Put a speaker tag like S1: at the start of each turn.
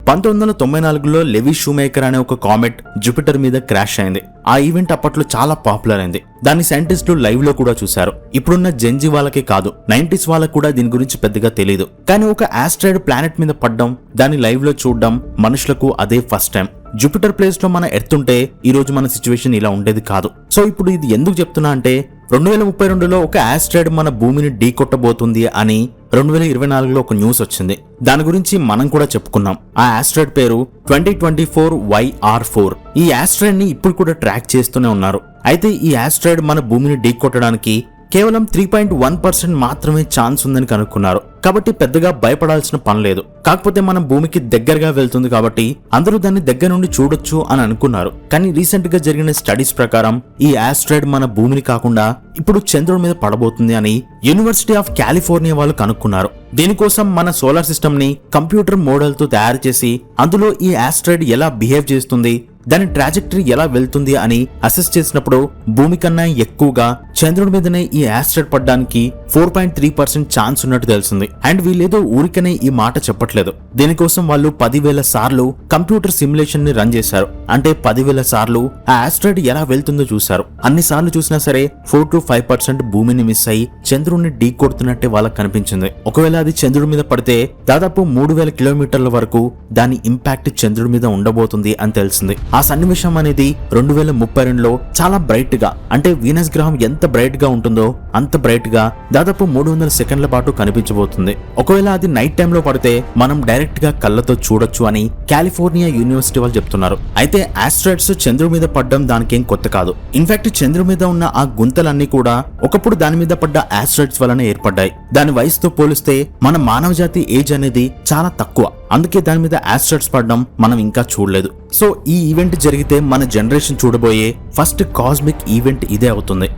S1: 1994లో levy Schumacher అనే ఒక comet Jupiter మీద క్రాష్ అయింది. ఆ ఈవెంట్ అప్పట్లో చాలా పాపులర్ అయింది. దాని సైంటిస్టులు లైవ్ లో కూడా చూశారు. ఇప్పుడున్న జెన్జీ వాళ్ళకే కాదు, 90s వాళ్ళకు కూడా దీని గురించి పెద్దగా తెలియదు. కానీ ఒక ఆస్ట్రాయిడ్ ప్లానెట్ మీద పడ్డం, దాన్ని లైవ్ లో చూడడం మనుషులకు అదే ఫస్ట్ టైం. జూపిటర్ ప్లేస్ లో మన ఎర్త్ ఉంటే ఈ రోజు మన సిచ్యువేషన్ ఇలా ఉండేది కాదు. సో ఇప్పుడు ఇది ఎందుకు చెప్తున్నా అంటే 2032లో ఒక ఆస్ట్రాయిడ్ మన భూమిని ఢీ కొట్టబోతుంది అని 2024లో ఒక న్యూస్ వచ్చింది. దాని గురించి మనం కూడా చెప్పుకున్నాం. ఆ ఆస్ట్రాయిడ్ పేరు 2024 YR4. ఈ ఆస్ట్రాయిడ్ ని ఇప్పుడు కూడా ట్రాక్ చేస్తూనే ఉన్నారు. అయితే ఈ ఆస్ట్రాయిడ్ మన భూమిని ఢీ కొట్టడానికి కేవలం 3.1% మాత్రమే ఛాన్స్ ఉందని కనుక్కున్నారు. కాబట్టి పెద్దగా భయపడాల్సిన పని లేదు. కాకపోతే మనం భూమికి దగ్గరగా వెళ్తుంది కాబట్టి అందరూ దాన్ని దగ్గర నుండి చూడొచ్చు అని అనుకున్నారు. కానీ రీసెంట్ గా జరిగిన స్టడీస్ ప్రకారం ఈ ఆస్ట్రాయిడ్ మన భూమిని కాకుండా ఇప్పుడు చంద్రుడి మీద పడబోతుంది అని యూనివర్సిటీ ఆఫ్ కాలిఫోర్నియా వాళ్ళు కనుక్కున్నారు. దీనికోసం మన సోలార్ సిస్టమ్ ని కంప్యూటర్ మోడల్ తో తయారు చేసి అందులో ఈ ఆస్ట్రాయిడ్ ఎలా బిహేవ్ చేస్తుంది, దాని ట్రాజెక్టరీ ఎలా వెళ్తుంది అని అసెస్ చేసినప్పుడు భూమి కన్నా ఎక్కువగా చంద్రుడి మీదనే ఈ ఆస్ట్రాయిడ్ పడ్డానికి 4.3% ఛాన్స్ ఉన్నట్టు తెలిసింది. అండ్ వీళ్ళేదో ఊరికనే ఈ మాట చెప్పట్లేదు. దీనికోసం వాళ్ళు 10,000 సార్లు కంప్యూటర్ సిమ్యులేషన్ ని రన్ చేశారు. అంటే 10,000 సార్లు ఆ ఆస్ట్రాయిడ్ ఎలా వెళ్తుందో చూశారు. అన్ని సార్లు చూసినా సరే 4 to 5% భూమిని మిస్ అయ్యి చంద్రుడిని ఢీ కొడుతున్నట్టే వాళ్ళకి కనిపించింది. ఒకవేళ అది చంద్రుడి మీద పడితే దాదాపు 3,000 కిలోమీటర్ల వరకు దాని ఇంపాక్ట్ చంద్రుడి మీద ఉండబోతుంది అని తెలిసింది. ఆ సన్నివేశం అనేది 2032లో చాలా బ్రైట్ గా, అంటే వీనస్ గ్రహం ఎంత బ్రైట్ గా ఉంటుందో అంత బ్రైట్ గా దాదాపు 300 సెకండ్ల పాటు కనిపించబోతుంది. ఒకవేళ అది నైట్ టైం లో పడితే మనం డైరెక్ట్ గా కళ్ళతో చూడొచ్చు అని కాలిఫోర్నియా యూనివర్సిటీ వాళ్ళు చెప్తున్నారు. అయితే ఆస్ట్రాయిడ్స్ చంద్రుడి మీద పడ్డం దానికేం కొత్త కాదు. ఇన్ఫాక్ట్ చంద్రుడి మీద ఉన్న ఆ గుంతలన్నీ కూడా ఒకప్పుడు దాని మీద పడ్డ ఆస్ట్రాయిడ్స్ వలన ఏర్పడ్డాయి. దాని వయసుతో పోలిస్తే మన మానవ జాతి ఏజ్ అనేది చాలా తక్కువ. అందుకే దాని మీద ఆస్ట్రాయిడ్స్ పడడం మనం ఇంకా చూడలేదు. సో ఈ ఈవెంట్ జరిగితే మన జనరేషన్ చూడబోయే ఫస్ట్ కాస్మిక్ ఈవెంట్ ఇదే అవుతుంది.